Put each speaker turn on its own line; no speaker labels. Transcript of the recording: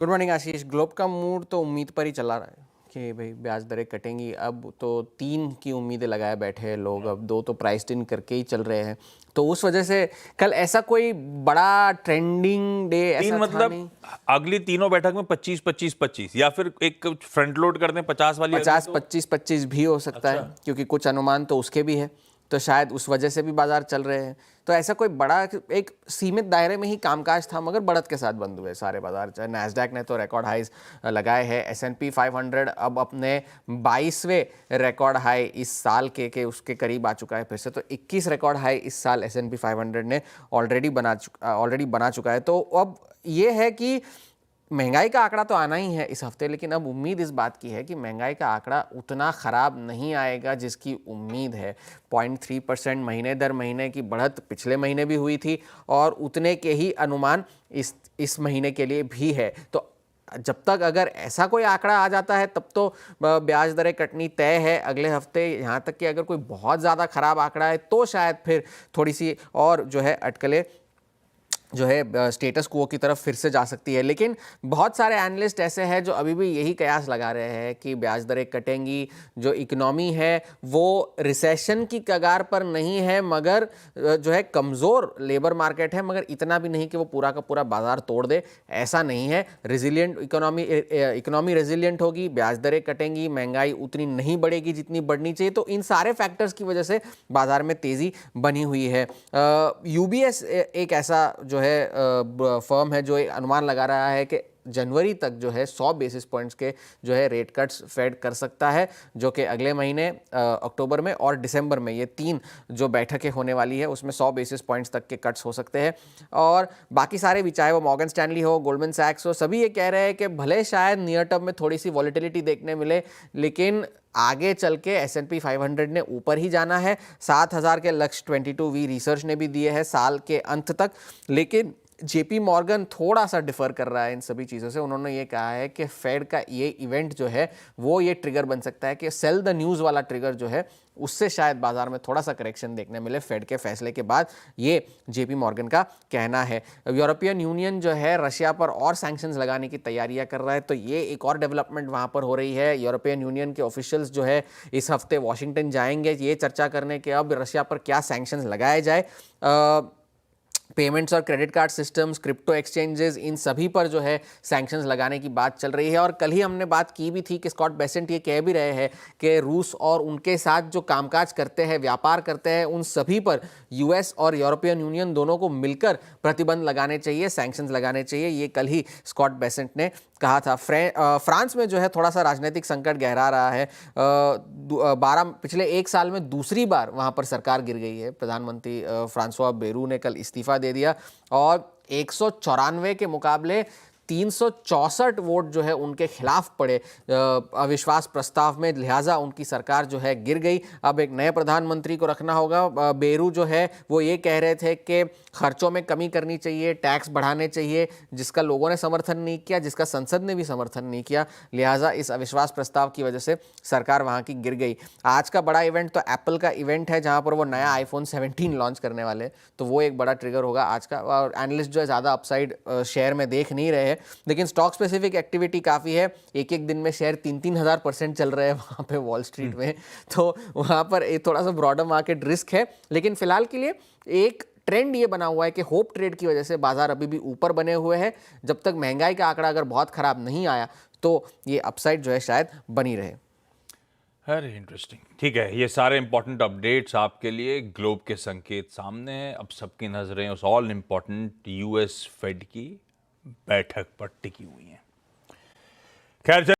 Good morning आशीष। Globe का mood तो उम्मीद पर ही चला रहा है कि भाई ब्याज दरें कटेंगी। अब तो 3 की उम्मीदें लगाए बैठे हैं लोग, अब 2 तो प्राइस्ड इन करके ही चल रहे हैं। तो उस वजह से कल ऐसा कोई बड़ा ट्रेंडिंग डे
तीन
ऐसा था
मतलब
नहीं।
अगली तीनों बैठक में 25-25-25 या फिर एक फ्रंट लोड कर दें 50 वाली अगली
50
तो
25 भी हो सकता है,
अच्छा।
क्योंकि कुछ अनुमान तो उसके भी है, तो शायद उस वजह से भी बाजार चल रहे हैं। तो ऐसा कोई बड़ा एक सीमित दायरे में ही कामकाज था, मगर बढ़त के साथ बंद हुए सारे बाजार। चाहे नैस्डैक ने तो रिकॉर्ड हाईज लगाए हैं, S&P 500 अब अपने 22वें रिकॉर्ड हाई इस साल के उसके करीब आ चुका है फिर से। तो 21 रिकॉर्ड हाई इस साल S&P 500 ने ऑलरेडी बना चुका है। तो अब ये है कि महंगाई का आंकड़ा तो आना ही है इस हफ्ते, लेकिन अब उम्मीद इस बात की है कि महंगाई का आंकड़ा उतना ख़राब नहीं आएगा जिसकी उम्मीद है। 0.3% महीने दर महीने की बढ़त पिछले महीने भी हुई थी और उतने के ही अनुमान इस महीने के लिए भी है। तो जब तक अगर ऐसा कोई आंकड़ा आ जाता है तब तो ब्याज दरें कटनी तय है अगले हफ्ते। यहाँ तक कि अगर कोई बहुत ज़्यादा ख़राब आंकड़ा है तो शायद फिर थोड़ी सी और जो है अटकलें जो है स्टेटस क्वो की तरफ फिर से जा सकती है। लेकिन बहुत सारे एनालिस्ट ऐसे हैं जो अभी भी यही कयास लगा रहे हैं कि ब्याज दरें कटेंगी। जो इकोनॉमी है वो रिसेशन की कगार पर नहीं है, मगर जो है कमज़ोर लेबर मार्केट है, मगर इतना भी नहीं कि वो पूरा का पूरा बाजार तोड़ दे, ऐसा नहीं है। रिजिलियंट इकोनॉमी रेजिलियंट होगी, ब्याज दरें कटेंगी, महंगाई उतनी नहीं बढ़ेगी जितनी बढ़नी चाहिए। तो इन सारे फैक्टर्स की वजह से बाजार में तेज़ी बनी हुई है। UBS एक ऐसा जो है फर्म है जो एक अनुमान लगा रहा है कि जनवरी तक जो है 100 बेसिस पॉइंट्स के जो है रेट कट्स फेड कर सकता है, जो कि अगले महीने अक्टूबर में और दिसंबर में ये 3 जो बैठकें होने वाली है उसमें 100 बेसिस पॉइंट्स तक के कट्स हो सकते हैं। और बाकी सारे भी, चाहे वो मॉर्गन स्टैनली हो, गोल्डमैन सैक्स हो, सभी ये कह रहे हैं कि भले शायद नियर टर्म में थोड़ी सी वॉलेटिलिटी देखने मिले, लेकिन आगे चल के S&P 500 ने ऊपर ही जाना है। 7000 के लक्ष्य 22V रिसर्च ने भी दिए हैं साल के अंत तक। लेकिन JP मॉर्गन थोड़ा सा डिफर कर रहा है इन सभी चीज़ों से। उन्होंने ये कहा है कि फेड का ये इवेंट जो है वो ये ट्रिगर बन सकता है कि सेल द न्यूज़ वाला ट्रिगर जो है उससे शायद बाजार में थोड़ा सा करेक्शन देखने मिले फेड के फैसले के बाद। ये JP मॉर्गन का कहना है। यूरोपियन यूनियन जो है रशिया पर और सैंक्शंस लगाने की तैयारियां कर रहा है, तो ये एक और डेवलपमेंट वहां पर हो रही है। यूरोपियन यूनियन के ऑफिशियल्स जो है इस हफ्ते वॉशिंगटन जाएंगे ये चर्चा करने के अब रशिया पर क्या सैंक्शंस लगाए जाए। पेमेंट्स और credit card systems, crypto exchanges, इन सभी पर जो है सैंक्शंस लगाने की बात चल रही है। और कल ही हमने बात की भी थी कि स्कॉट बेसेंट ये कह भी रहे हैं कि रूस और उनके साथ जो कामकाज करते हैं, व्यापार करते हैं, उन सभी पर US और यूरोपियन यूनियन दोनों को मिलकर प्रतिबंध लगाने चाहिए, सैंक्शंस लगाने चाहिए। ये कल ही स्कॉट बेसेंट ने कहा था। फ्रांस में जो है थोड़ा सा राजनीतिक संकट गहरा रहा है। पिछले 1 साल में दूसरी बार वहां पर सरकार गिर गई है। प्रधानमंत्री फ्रांसवा बेरू ने कल इस्तीफा दे दिया और 194 के मुकाबले 364 वोट जो है उनके खिलाफ पड़े अविश्वास प्रस्ताव में, लिहाजा उनकी सरकार जो है गिर गई। अब एक नए प्रधानमंत्री को रखना होगा। बेरू जो है वो ये कह रहे थे कि खर्चों में कमी करनी चाहिए, टैक्स बढ़ाने चाहिए, जिसका लोगों ने समर्थन नहीं किया, जिसका संसद ने भी समर्थन नहीं किया। लिहाजा इस अविश्वास प्रस्ताव की वजह से सरकार वहाँ की गिर गई। आज का बड़ा इवेंट तो एप्पल का इवेंट है, जहाँ पर वो नया iPhone 17 लॉन्च करने वाले, तो वो एक बड़ा ट्रिगर होगा आज का। और एनालिस्ट जो है ज़्यादा अपसाइड शेयर में देख नहीं रहे हैं, लेकिन स्टॉक स्पेसिफिक एक्टिविटी काफ़ी है। एक दिन में शेयर 3-3 हज़ार% चल रहे हैं वहाँ पे वॉल स्ट्रीट में, तो वहाँ पर एक थोड़ा सा ब्रॉडर मार्केट रिस्क है। लेकिन फिलहाल के लिए एक ट्रेंड ये बना हुआ है कि होप ट्रेड की वजह से बाजार अभी भी ऊपर बने हुए हैं। जब तक महंगाई का आंकड़ा अगर बहुत खराब नहीं आया तो ये अपसाइड जो है शायद बनी रहे।
अरे इंटरेस्टिंग। ठीक है, ये सारे इंपॉर्टेंट अपडेट्स आपके लिए। ग्लोब के संकेत सामने हैं। अब सबकी नजरें उस ऑल इंपॉर्टेंट US फेड की बैठक पर टिकी हुई हैं। खैर